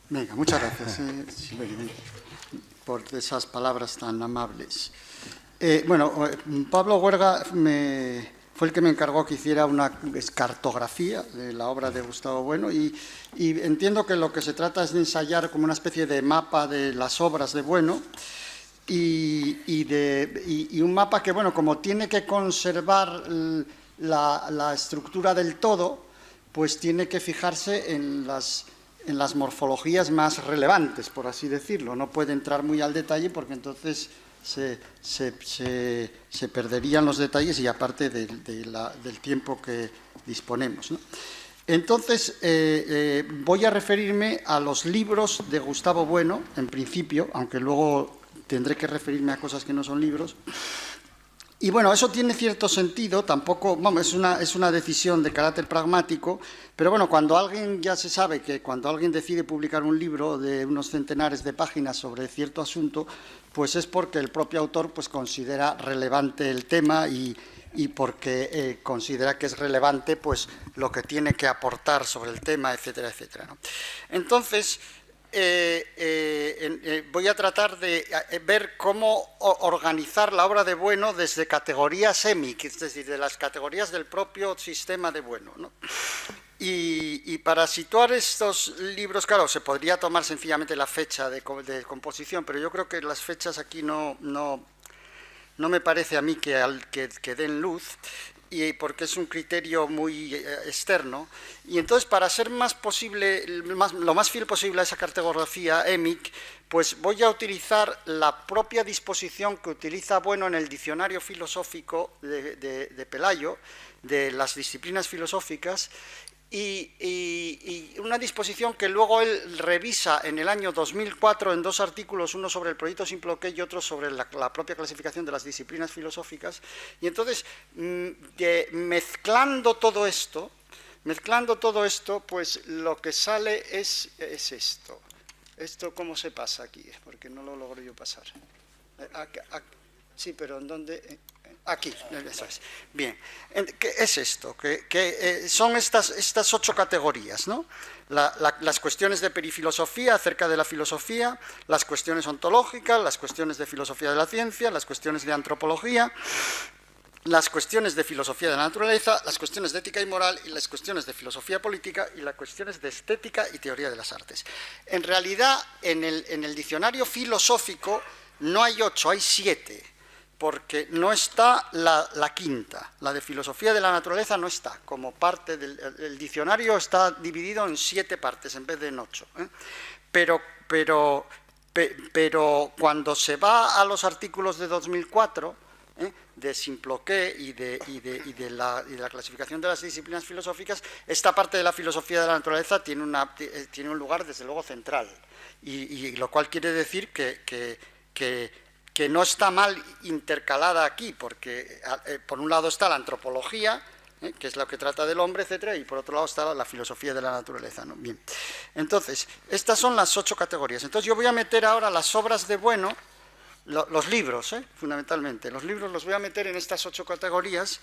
Venga, muchas gracias, por esas palabras tan amables. Pablo Huerga fue el que me encargó que hiciera una cartografía de la obra de Gustavo Bueno y entiendo que lo que se trata es de ensayar como una especie de mapa de las obras de Bueno y un mapa que, bueno, como tiene que conservar la estructura del todo, pues tiene que fijarse en las morfologías más relevantes, por así decirlo. No puede entrar muy al detalle porque entonces se perderían los detalles y aparte del tiempo que disponemos, ¿no? Entonces, voy a referirme a los libros de Gustavo Bueno, en principio, aunque luego tendré que referirme a cosas que no son libros. Y bueno, eso tiene cierto sentido, tampoco, es una decisión de carácter pragmático, pero bueno, cuando alguien, ya se sabe que cuando alguien decide publicar un libro de unos centenares de páginas sobre cierto asunto, pues es porque el propio autor pues considera relevante el tema y porque considera que es relevante pues lo que tiene que aportar sobre el tema, etcétera, etcétera, ¿no? Entonces, voy a tratar de ver cómo organizar la obra de Bueno desde categorías EMIC, es decir, de las categorías del propio sistema de Bueno, ¿no? Y para situar estos libros, claro, se podría tomar sencillamente la fecha de composición, pero yo creo que las fechas aquí no me parece a mí que den luz, y porque es un criterio muy externo, y entonces para ser más posible, lo más fiel posible a esa cartografía EMIC, pues voy a utilizar la propia disposición que utiliza Bueno en el diccionario filosófico de Pelayo, de las disciplinas filosóficas, y una disposición que luego él revisa en el año 2004 en dos artículos, uno sobre el proyecto Simple OK y otro sobre la propia clasificación de las disciplinas filosóficas. Y entonces, mezclando todo esto, pues lo que sale es esto. ¿Esto cómo se pasa aquí? Porque no lo logro yo pasar. Sí, pero ¿en dónde? Aquí, eso es. Bien, ¿qué es esto? Son estas 8 categorías, ¿no? Las cuestiones de perifilosofía acerca de la filosofía, las cuestiones ontológicas, las cuestiones de filosofía de la ciencia, las cuestiones de antropología, las cuestiones de filosofía de la naturaleza, las cuestiones de ética y moral, y las cuestiones de filosofía política, y las cuestiones de estética y teoría de las artes. En realidad, en el diccionario filosófico no hay 8, hay 7. Porque no está la quinta, la de filosofía de la naturaleza no está, como parte del diccionario está dividido en 7 partes en vez de en 8. Pero cuando se va a los artículos de 2004, de Simple OK y de la clasificación de las disciplinas filosóficas, esta parte de la filosofía de la naturaleza tiene un lugar desde luego central, y lo cual quiere decir que no está mal intercalada aquí, porque por un lado está la antropología, que es lo que trata del hombre, etcétera, y por otro lado está la filosofía de la naturaleza, ¿no? Bien, entonces, estas son las 8 categorías. Entonces yo voy a meter ahora las obras de Bueno, los libros, fundamentalmente, los libros los voy a meter en estas 8 categorías,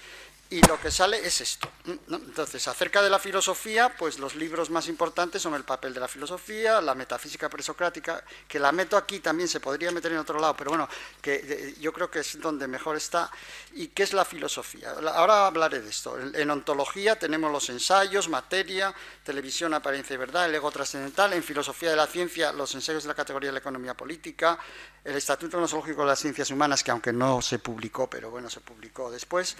y lo que sale es esto, ¿no? Entonces, acerca de la filosofía, pues los libros más importantes son El papel de la filosofía, La metafísica presocrática, que la meto aquí, también se podría meter en otro lado, pero bueno, que yo creo que es donde mejor está. ¿Y qué es la filosofía? Ahora hablaré de esto. En ontología tenemos los ensayos, materia, televisión, apariencia y verdad, el ego trascendental. En filosofía de la ciencia, los ensayos de la categoría de la economía política, el Estatuto Gnosológico de las Ciencias Humanas, que aunque no se publicó, pero bueno, se publicó después,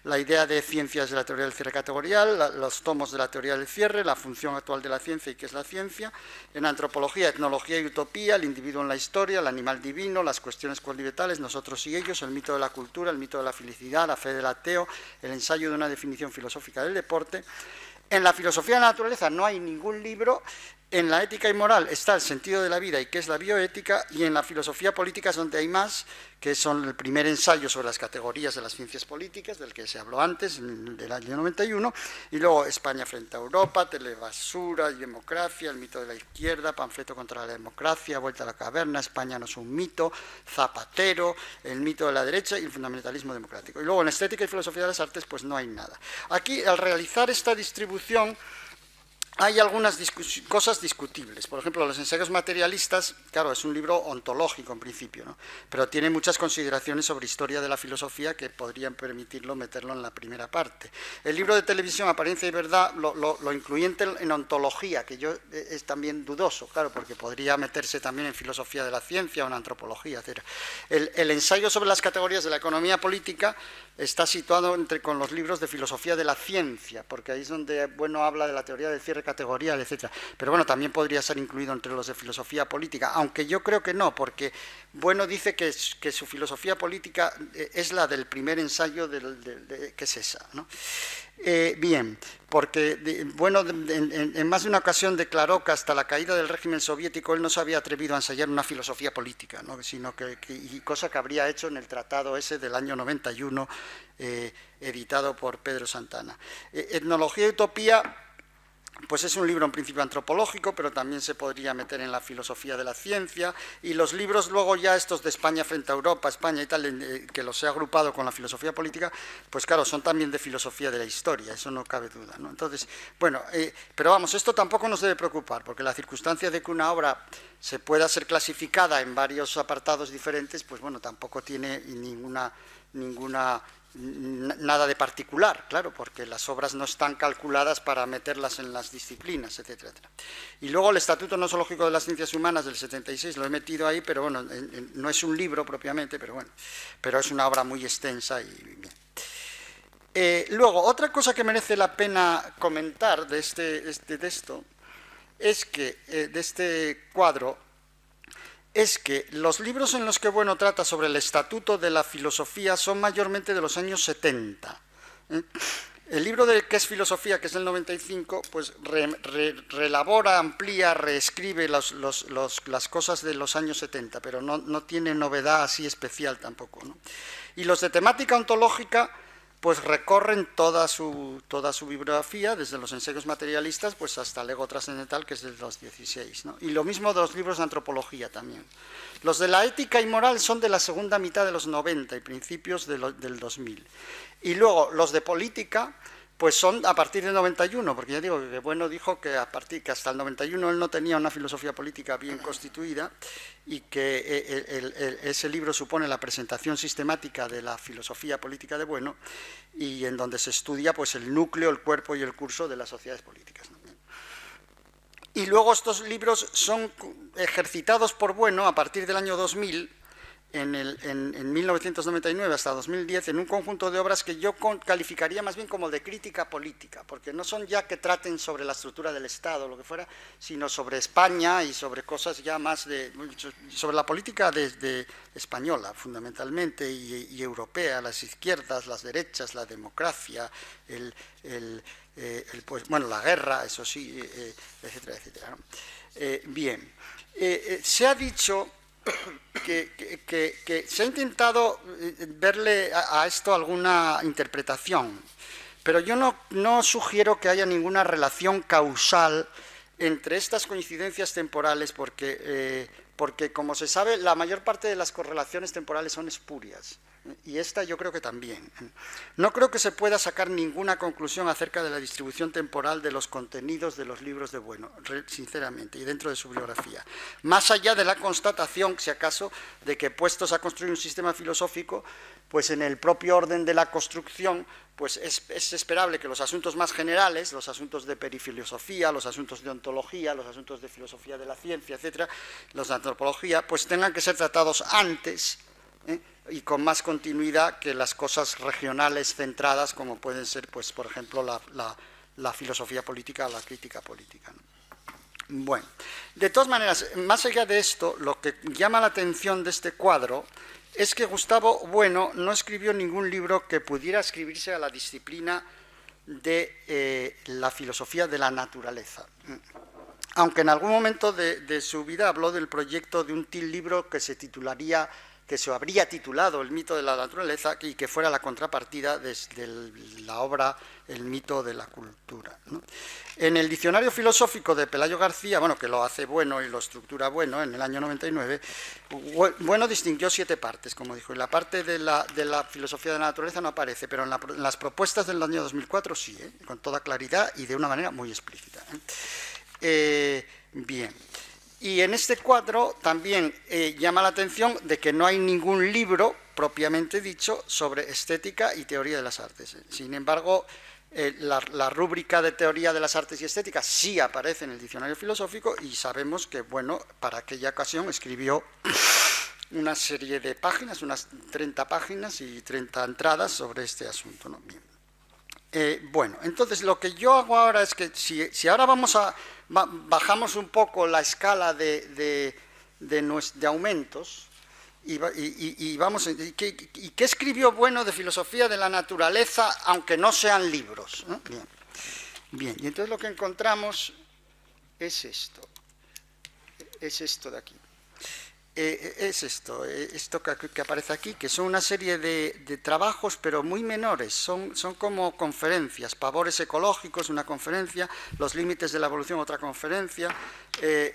la idea de ciencias de la teoría del cierre categorial, los tomos de la teoría del cierre, la función actual de la ciencia y qué es la ciencia. En antropología, etnología y utopía, el individuo en la historia, el animal divino, las cuestiones cualitales, nosotros y ellos, el mito de la cultura, el mito de la felicidad, la fe del ateo, el ensayo de una definición filosófica del deporte. En la filosofía de la naturaleza no hay ningún libro. En la ética y moral está el sentido de la vida y qué es la bioética, y en la filosofía política es donde hay más, que son el primer ensayo sobre las categorías de las ciencias políticas, del que se habló antes, del año 91, y luego España frente a Europa, telebasura y democracia, el mito de la izquierda, panfleto contra la democracia, vuelta a la caverna, España no es un mito, Zapatero, el mito de la derecha y el fundamentalismo democrático. Y luego en estética y filosofía de las artes pues no hay nada. Aquí, al realizar esta distribución, hay algunas cosas discutibles. Por ejemplo, los ensayos materialistas, claro, es un libro ontológico en principio, ¿no? Pero tiene muchas consideraciones sobre historia de la filosofía que podrían permitirlo meterlo en la primera parte. El libro de televisión, Apariencia y Verdad, lo incluí en ontología, que yo es también dudoso, claro, porque podría meterse también en filosofía de la ciencia o en antropología, etc. El ensayo sobre las categorías de la economía política está situado con los libros de filosofía de la ciencia, porque ahí es donde, bueno, habla de la teoría del cierre categorial, etc. Pero bueno, también podría ser incluido entre los de filosofía política, aunque yo creo que no, porque Bueno dice que su filosofía política es la del primer ensayo, que es esa, ¿no? Bien, porque Bueno en más de una ocasión declaró que hasta la caída del régimen soviético él no se había atrevido a ensayar una filosofía política, ¿no? Sino y cosa que habría hecho en el tratado ese del año 91, editado por Pedro Santana. Etnología y utopía, pues es un libro en principio antropológico, pero también se podría meter en la filosofía de la ciencia, y los libros luego ya estos de España frente a Europa, España y tal, que los he agrupado con la filosofía política, pues claro, son también de filosofía de la historia, eso no cabe duda, ¿no? Entonces, bueno, pero vamos, esto tampoco nos debe preocupar, porque la circunstancia de que una obra se pueda ser clasificada en varios apartados diferentes, pues bueno, tampoco tiene nada de particular, claro, porque las obras no están calculadas para meterlas en las disciplinas, etcétera, etcétera. Y luego el Estatuto Nosológico de las Ciencias Humanas del 76 lo he metido ahí, pero bueno, no es un libro propiamente, pero bueno, pero es una obra muy extensa y bien. Luego, otra cosa que merece la pena comentar de esto es que, de este cuadro, es que los libros en los que Bueno trata sobre el estatuto de la filosofía son mayormente de los años 70. El libro de ¿Qué es filosofía?, que es del 95, pues relabora, amplía, reescribe las cosas de los años 70, pero no tiene novedad así especial tampoco, ¿no? Y los de temática ontológica pues recorren toda su bibliografía, desde los ensayos materialistas pues hasta el ego trascendental, que es de los 16, ¿no? Y lo mismo de los libros de antropología también. Los de la ética y moral son de la segunda mitad de los 90 y principios del 2000. Y luego los de política pues son a partir del 91, porque ya digo que Bueno dijo que hasta el 91 él no tenía una filosofía política bien constituida, y que ese libro supone la presentación sistemática de la filosofía política de Bueno, y en donde se estudia pues el núcleo, el cuerpo y el curso de las sociedades políticas, ¿no? Y luego estos libros son ejercitados por Bueno a partir del año 2000, en 1999 hasta 2010, en un conjunto de obras que yo calificaría más bien como de crítica política, porque no son ya que traten sobre la estructura del Estado o lo que fuera, sino sobre España y sobre cosas ya más sobre la política española fundamentalmente, y europea, las izquierdas, las derechas, la democracia, pues, bueno, la guerra, eso sí, etcétera, etcétera, ¿no? Bien, se ha dicho que se ha intentado verle a esto alguna interpretación, pero yo no sugiero que haya ninguna relación causal entre estas coincidencias temporales, porque como se sabe, la mayor parte de las correlaciones temporales son espurias, y esta yo creo que también. No creo que se pueda sacar ninguna conclusión acerca de la distribución temporal de los contenidos de los libros de Bueno, sinceramente, y dentro de su bibliografía. Más allá de la constatación, si acaso, de que puestos a construir un sistema filosófico, pues en el propio orden de la construcción, pues es esperable que los asuntos más generales, los asuntos de perifilosofía, los asuntos de ontología, los asuntos de filosofía de la ciencia, etcétera, los de antropología, pues tengan que ser tratados antes, y con más continuidad que las cosas regionales centradas, como pueden ser, pues, por ejemplo, la filosofía política o la crítica política, ¿no? Bueno, de todas maneras, más allá de esto, lo que llama la atención de este cuadro es que Gustavo Bueno no escribió ningún libro que pudiera escribirse a la disciplina de la filosofía de la naturaleza, aunque en algún momento de su vida habló del proyecto de un libro que se titularía que se habría titulado El mito de la naturaleza y que fuera la contrapartida de la obra El mito de la cultura, ¿no? En el diccionario filosófico de Pelayo García, bueno, que lo hace Bueno y lo estructura Bueno en el año 99, Bueno distinguió 7 partes, como dijo, y la parte de la filosofía de la naturaleza no aparece, pero en las propuestas del año 2004 sí, con toda claridad y de una manera muy explícita. Bien. Y en este cuadro también llama la atención de que no hay ningún libro propiamente dicho sobre estética y teoría de las artes. Sin embargo, la rúbrica de teoría de las artes y estética sí aparece en el diccionario filosófico y sabemos que, bueno, para aquella ocasión escribió una serie de páginas, unas 30 páginas y 30 entradas sobre este asunto, ¿no? Bien. Bueno, entonces lo que yo hago ahora es que si ahora bajamos un poco la escala de aumentos y vamos, ¿qué escribió Bueno de filosofía de la naturaleza, aunque no sean libros? ¿No? Bien. Bien, y entonces lo que encontramos es esto de aquí. Es esto que aparece aquí, que son una serie de trabajos, pero muy menores, son como conferencias. Pavores ecológicos, una conferencia, Los límites de la evolución, otra conferencia,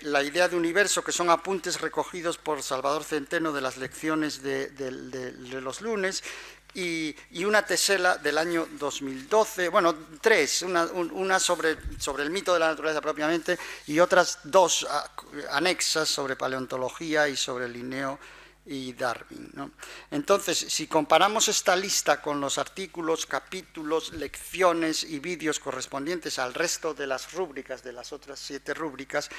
La idea de universo, que son apuntes recogidos por Salvador Centeno de las lecciones de los lunes, y una tesela del año 2012, bueno, 3, una sobre el mito de la naturaleza propiamente y otras 2 anexas sobre paleontología y sobre Linneo y Darwin, ¿no? Entonces, si comparamos esta lista con los artículos, capítulos, lecciones y vídeos correspondientes al resto de las rúbricas, de las otras 7 rúbricas,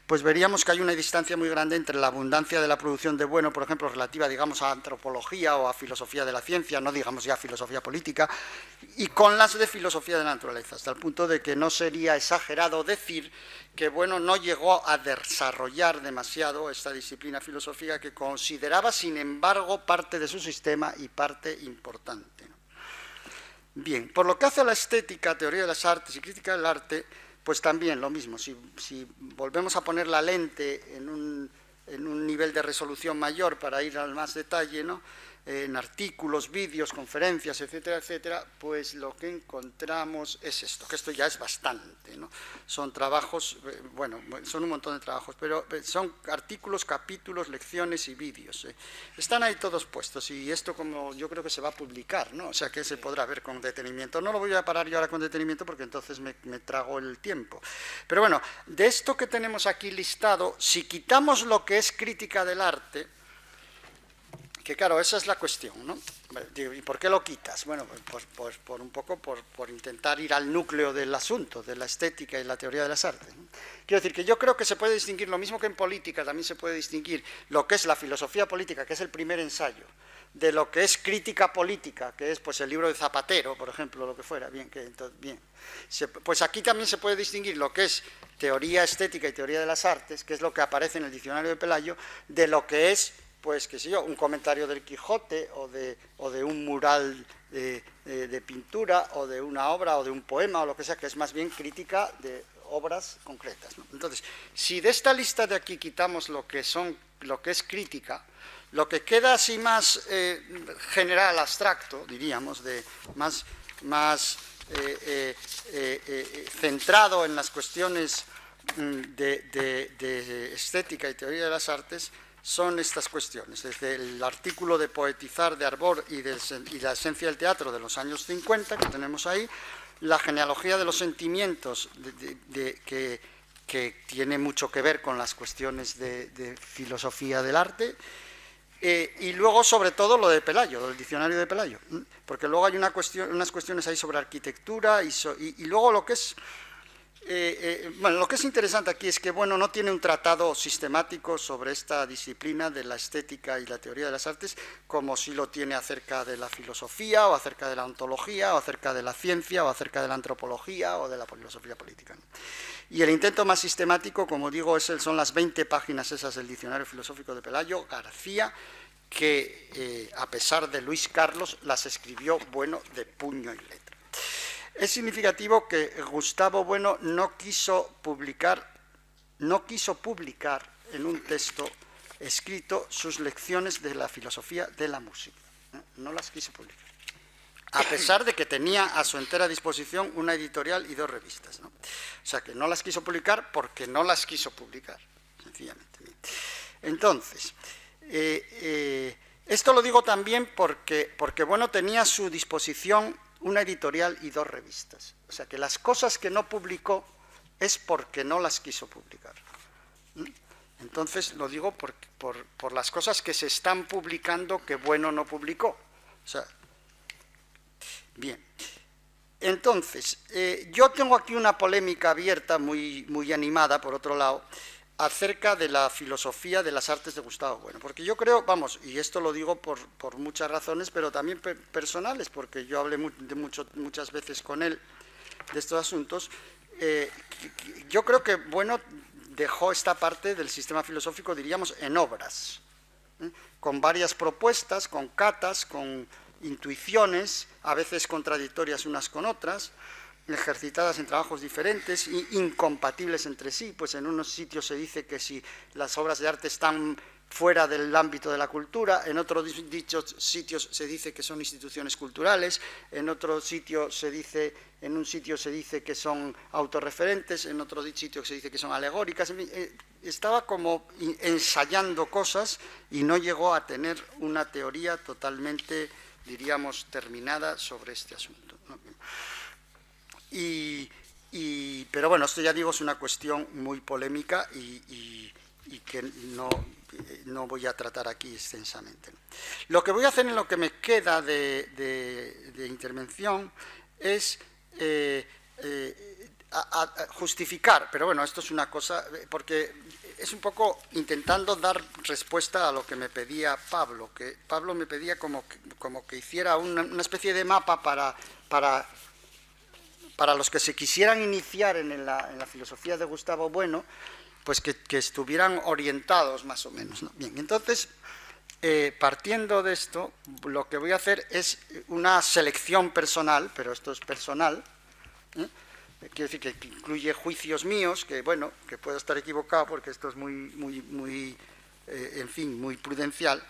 pues veríamos que hay una distancia muy grande entre la abundancia de la producción de Bueno, por ejemplo, relativa, digamos, a antropología o a filosofía de la ciencia, no digamos ya filosofía política, y con las de filosofía de la naturaleza, hasta el punto de que no sería exagerado decir que Bueno no llegó a desarrollar demasiado esta disciplina filosófica que consideraba, sin embargo, parte de su sistema y parte importante, ¿no? Bien, por lo que hace a la estética, teoría de las artes y crítica del arte, pues también lo mismo. Si volvemos a poner la lente en un nivel de resolución mayor para ir al más detalle, ¿no?, en artículos, vídeos, conferencias, etcétera, etcétera, pues lo que encontramos es esto, que esto ya es bastante, ¿no? Son trabajos, bueno, son un montón de trabajos, pero son artículos, capítulos, lecciones y vídeos. Están ahí todos puestos y esto, como yo creo que se va a publicar, ¿no? O sea que se podrá ver con detenimiento. No lo voy a parar yo ahora con detenimiento porque entonces me trago el tiempo. Pero bueno, de esto que tenemos aquí listado, si quitamos lo que es crítica del arte, que claro, esa es la cuestión, ¿no? ¿Y por qué lo quitas? Bueno, pues por un poco por intentar ir al núcleo del asunto, de la estética y la teoría de las artes, ¿no? Quiero decir que yo creo que se puede distinguir, lo mismo que en política, también se puede distinguir lo que es la filosofía política, que es el primer ensayo, de lo que es crítica política, que es pues el libro de Zapatero, por ejemplo, lo que fuera. Bien, pues aquí también se puede distinguir lo que es teoría estética y teoría de las artes, que es lo que aparece en el diccionario de Pelayo, de lo que es, pues, qué sé yo, un comentario del Quijote o de un mural de pintura o de una obra o de un poema o lo que sea, que es más bien crítica de obras concretas, ¿no? Entonces, si de esta lista de aquí quitamos lo que es crítica, lo que queda así más general, abstracto, diríamos, más centrado en las cuestiones de estética y teoría de las artes, son estas cuestiones, desde el artículo de Poetizar de Arbor y la esencia del teatro de los años 50, que tenemos ahí, la genealogía de los sentimientos, que tiene mucho que ver con las cuestiones de filosofía del arte, y luego sobre todo lo de Pelayo, del diccionario de Pelayo, porque luego hay unas cuestiones ahí sobre arquitectura y luego lo que es... bueno, lo que es interesante aquí es que, bueno, no tiene un tratado sistemático sobre esta disciplina de la estética y la teoría de las artes, como sí lo tiene acerca de la filosofía, o acerca de la ontología, o acerca de la ciencia, o acerca de la antropología, o de la filosofía política, ¿no? Y el intento más sistemático, como digo, son las 20 páginas esas del diccionario filosófico de Pelayo García, que a pesar de Luis Carlos, las escribió, bueno, de puño y letra. Es significativo que Gustavo Bueno no quiso publicar en un texto escrito sus lecciones de la filosofía de la música. No las quiso publicar, a pesar de que tenía a su entera disposición una editorial y 2 revistas, ¿no? O sea, que no las quiso publicar porque no las quiso publicar, sencillamente. Entonces, esto lo digo también porque bueno, tenía a su disposición una editorial y 2 revistas. O sea, que las cosas que no publicó es porque no las quiso publicar. Entonces, lo digo por las cosas que se están publicando que Bueno no publicó. O sea, bien. Entonces, yo tengo aquí una polémica abierta, muy animada, por otro lado, acerca de la filosofía de las artes de Gustavo Bueno, porque yo creo, vamos, y esto lo digo por muchas razones, pero también personales, porque yo hablé muchas veces con él de estos asuntos. Yo creo que Bueno dejó esta parte del sistema filosófico, diríamos, en obras, con varias propuestas, con catas, con intuiciones, a veces contradictorias unas con otras, ejercitadas en trabajos diferentes, incompatibles entre sí, pues en unos sitios se dice que si las obras de arte están fuera del ámbito de la cultura, en otros dichos sitios se dice que son instituciones culturales, en otro sitio se dice, que son autorreferentes, en otro sitio se dice que son alegóricas. Estaba como ensayando cosas y no llegó a tener una teoría totalmente, diríamos, terminada sobre este asunto, ¿no? Pero bueno, esto ya digo es una cuestión muy polémica y que no voy a tratar aquí extensamente. Lo que voy a hacer en lo que me queda de intervención es justificar, pero bueno, esto es una cosa, porque es un poco intentando dar respuesta a lo que me pedía Pablo, que Pablo me pedía como que hiciera una especie de mapa para los que se quisieran iniciar en la filosofía de Gustavo Bueno, pues que estuvieran orientados más o menos, ¿no? Bien, entonces, partiendo de esto, lo que voy a hacer es una selección personal, pero esto es personal, quiero decir que incluye juicios míos, que bueno, que puedo estar equivocado porque esto es muy prudencial.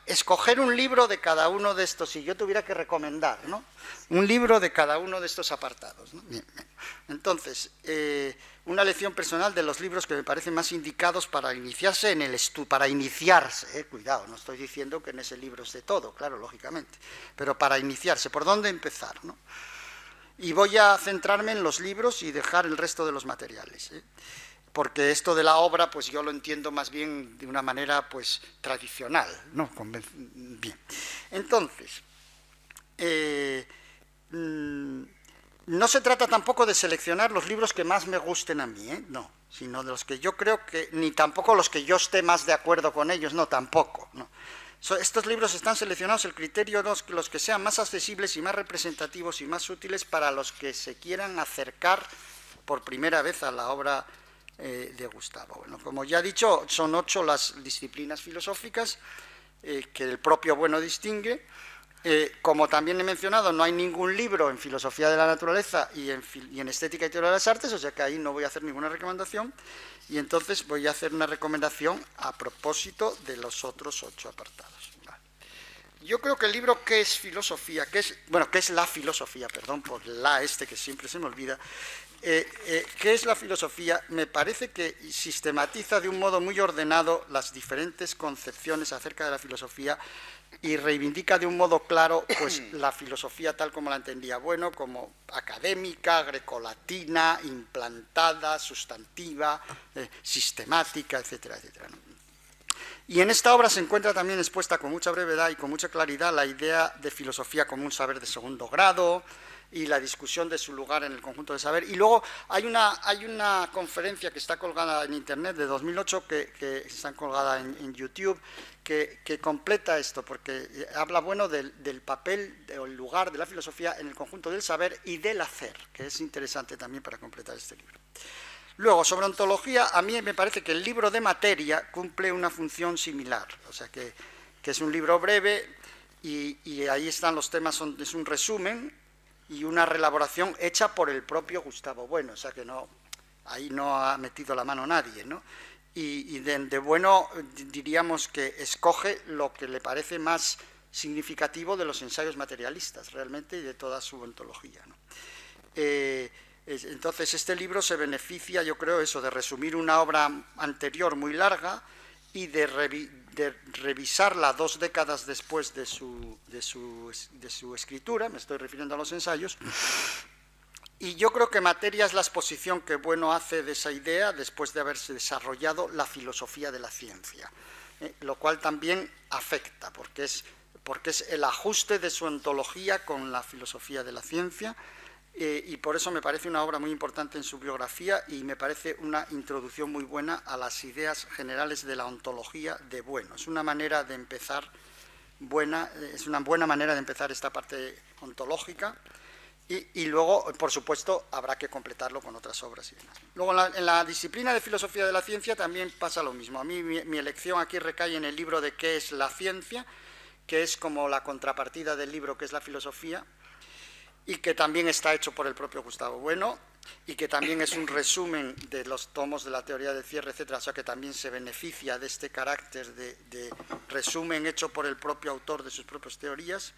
Escoger un libro de cada uno de estos, si yo tuviera que recomendar, ¿no? Un libro de cada uno de estos apartados, ¿no? Bien. Entonces, una lección personal de los libros que me parecen más indicados para iniciarse en el estudio, cuidado, no estoy diciendo que en ese libro esté todo, claro, lógicamente, pero para iniciarse, ¿por dónde empezar, no? Y voy a centrarme en los libros y dejar el resto de los materiales, porque esto de la obra, pues yo lo entiendo más bien de una manera, pues, tradicional, ¿no? Bien. Entonces, no se trata tampoco de seleccionar los libros que más me gusten a mí, no, sino de los que yo creo que, ni tampoco los que yo esté más de acuerdo con ellos, no, tampoco, no. Estos libros están seleccionados, el criterio los que sean más accesibles y más representativos y más útiles para los que se quieran acercar por primera vez a la obra de Gustavo. Bueno, como ya he dicho, son 8 las disciplinas filosóficas que el propio Bueno distingue. Como también he mencionado, no hay ningún libro en filosofía de la naturaleza y en estética y teoría de las artes, o sea que ahí no voy a hacer ninguna recomendación, y entonces voy a hacer una recomendación a propósito de los otros 8 apartados. Vale. Yo creo que el libro ¿Qué es filosofía? ¿Qué es la filosofía? Perdón por que siempre se me olvida. ¿Qué es la filosofía? Me parece que sistematiza de un modo muy ordenado las diferentes concepciones acerca de la filosofía y reivindica de un modo claro, pues, la filosofía tal como la entendía Bueno, como académica, grecolatina, implantada, sustantiva, sistemática, etcétera, etcétera, ¿no? Y en esta obra se encuentra también expuesta con mucha brevedad y con mucha claridad la idea de filosofía como un saber de segundo grado y la discusión de su lugar en el conjunto del saber. Y luego hay una conferencia que está colgada en Internet de 2008, que está colgada en YouTube, que completa esto, porque habla, bueno, del papel o el lugar de la filosofía en el conjunto del saber y del hacer, que es interesante también para completar este libro. Luego, sobre ontología, a mí me parece que el libro de materia cumple una función similar, o sea que es un libro breve y ahí están los temas, es un resumen y una reelaboración hecha por el propio Gustavo Bueno, o sea que no ahí no ha metido la mano nadie, ¿no? Y de Bueno diríamos que escoge lo que le parece más significativo de los ensayos materialistas, realmente, y de toda su ontología, ¿no? Entonces, este libro se beneficia, yo creo, eso, de resumir una obra anterior muy larga y de revisarla 2 décadas después de su escritura, me estoy refiriendo a los ensayos, y yo creo que Materia es la exposición que Bueno hace de esa idea después de haberse desarrollado la filosofía de la ciencia, lo cual también afecta, porque es el ajuste de su ontología con la filosofía de la ciencia, y por eso me parece una obra muy importante en su biografía y me parece una introducción muy buena a las ideas generales de la ontología de Bueno. Es una manera de empezar es una buena manera de empezar esta parte ontológica, y luego, por supuesto, habrá que completarlo con otras obras y demás. Luego, en la disciplina de filosofía de la ciencia también pasa lo mismo. A mí mi elección aquí recae en el libro de ¿Qué es la ciencia?, que es como la contrapartida del libro ¿Qué es la filosofía?, y que también está hecho por el propio Gustavo Bueno, y que también es un resumen de los tomos de la teoría del cierre, etcétera, o sea que también se beneficia de este carácter de resumen hecho por el propio autor de sus propias teorías,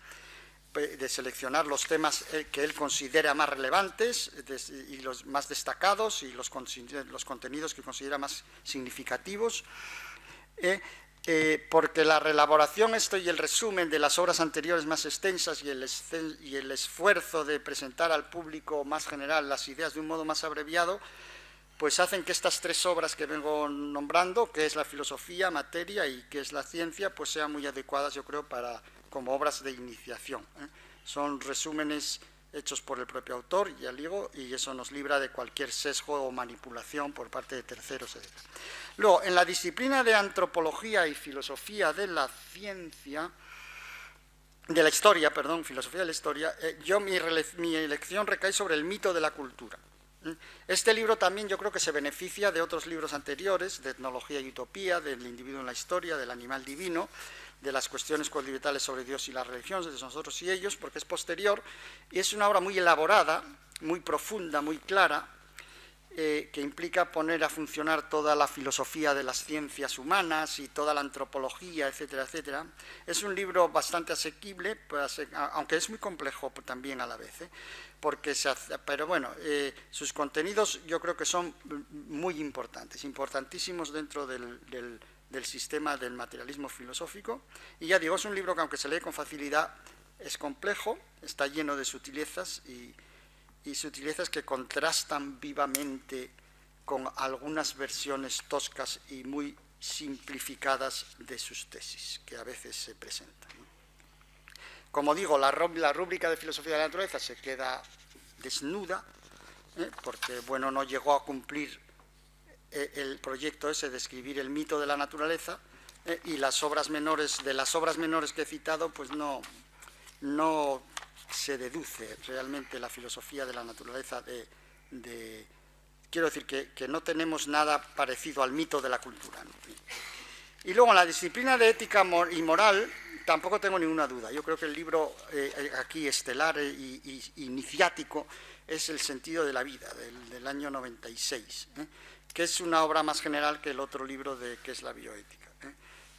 de seleccionar los temas que él considera más relevantes y los más destacados y los contenidos que considera más significativos, porque la reelaboración y el resumen de las obras anteriores más extensas y el esfuerzo de presentar al público más general las ideas de un modo más abreviado, pues hacen que estas 3 obras que vengo nombrando, que es la filosofía, Materia y que es la ciencia, pues sean muy adecuadas, yo creo, como obras de iniciación. Son resúmenes hechos por el propio autor, ya digo, y eso nos libra de cualquier sesgo o manipulación por parte de terceros, etc. Luego, en la disciplina de antropología y filosofía de la ciencia, de la historia, perdón, filosofía de la historia, mi elección recae sobre el mito de la cultura. Este libro también yo creo que se beneficia de otros libros anteriores, de etnología y utopía, del individuo en la historia, del animal divino, de las cuestiones coeducales sobre Dios y las religiones, de nosotros y ellos, porque es posterior, y es una obra muy elaborada, muy profunda, muy clara, que implica poner a funcionar toda la filosofía de las ciencias humanas y toda la antropología, etcétera, etcétera. Es un libro bastante asequible, aunque es muy complejo también a la vez, pero bueno, sus contenidos yo creo que son muy importantes, importantísimos dentro del sistema del materialismo filosófico, y ya digo, es un libro que aunque se lee con facilidad, es complejo, está lleno de sutilezas y sutilezas que contrastan vivamente con algunas versiones toscas y muy simplificadas de sus tesis, que a veces se presentan. Como digo, la rúbrica de filosofía de la naturaleza se queda desnuda, porque Bueno no llegó a cumplir el proyecto ese de escribir el mito de la naturaleza, y las obras menores que he citado, pues no se deduce realmente la filosofía de la naturaleza quiero decir que no tenemos nada parecido al mito de la cultura, ¿no? Y luego en la disciplina de ética y moral tampoco tengo ninguna duda. Yo creo que el libro aquí estelar y iniciático es El sentido de la vida, del año 96, que es una obra más general que el otro libro de ¿Qué es la bioética?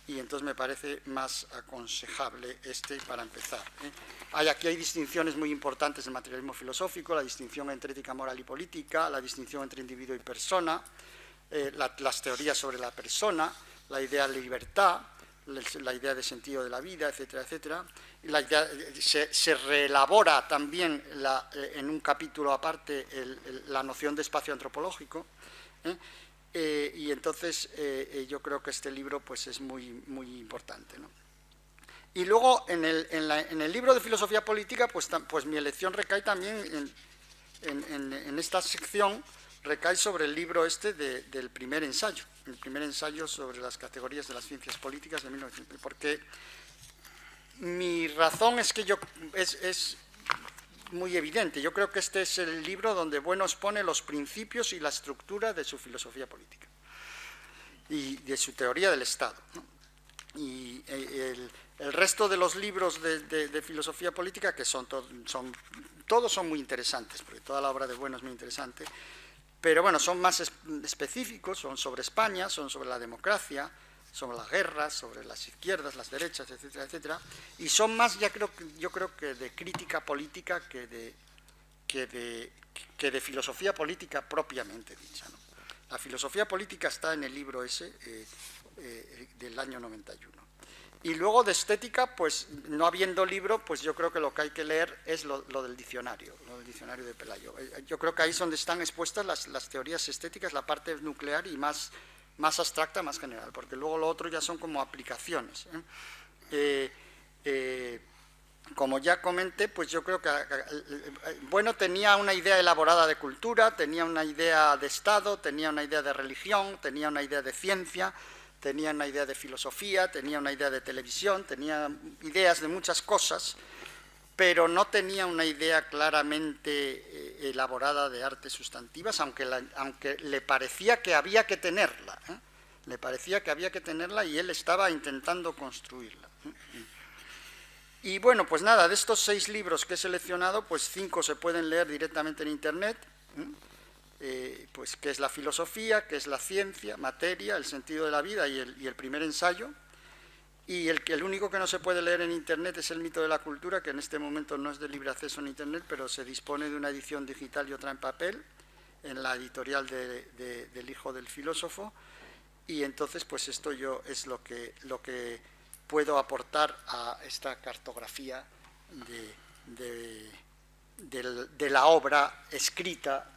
Y entonces me parece más aconsejable para empezar. Aquí hay distinciones muy importantes del materialismo filosófico, la distinción entre ética, moral y política, la distinción entre individuo y persona, las teorías sobre la persona, la idea de libertad, la idea de sentido de la vida, etcétera, etcétera. Se reelabora también en un capítulo aparte la noción de espacio antropológico, y entonces yo creo que este libro pues es muy, muy importante, ¿no? Y luego en el libro de filosofía política pues mi elección recae también en esta sección, recae sobre el libro del primer ensayo, el primer ensayo sobre las categorías de las ciencias políticas de 1900, porque mi razón es que es muy evidente. Yo creo que este es el libro donde Bueno expone los principios y la estructura de su filosofía política y de su teoría del Estado, ¿no? Y el resto de los libros de filosofía política, que todos son muy interesantes, porque toda la obra de Bueno es muy interesante, pero bueno, son más específicos, son sobre España, son sobre la democracia, sobre las guerras, sobre las izquierdas, las derechas, etcétera, etcétera, y son más, yo creo que de crítica política que de filosofía política propiamente dicha, ¿no? La filosofía política está en el libro ese del año 91. Y luego de estética, pues no habiendo libro, pues yo creo que lo que hay que leer es lo del diccionario de Pelayo. Yo creo que ahí es donde están expuestas las teorías estéticas, la parte nuclear y más abstracta, más general, porque luego lo otro ya son como aplicaciones. Como ya comenté, pues yo creo que, bueno, tenía una idea elaborada de cultura, tenía una idea de Estado, tenía una idea de religión, tenía una idea de ciencia, tenía una idea de filosofía, tenía una idea de televisión, tenía ideas de muchas cosas, pero no tenía una idea claramente elaborada de artes sustantivas, aunque le parecía que había que tenerla, le parecía que había que tenerla y él estaba intentando construirla. Y bueno, pues nada, de estos 6 libros que he seleccionado, pues 5 se pueden leer directamente en Internet, pues qué es la filosofía, qué es la ciencia, materia, el sentido de la vida y el primer ensayo. Y el único que no se puede leer en Internet es el mito de la cultura, que en este momento no es de libre acceso en Internet, pero se dispone de una edición digital y otra en papel, en la editorial del hijo del filósofo. Y entonces, pues esto yo es lo que puedo aportar a esta cartografía de la obra escrita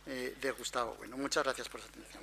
de Gustavo Bueno. Muchas gracias por su atención.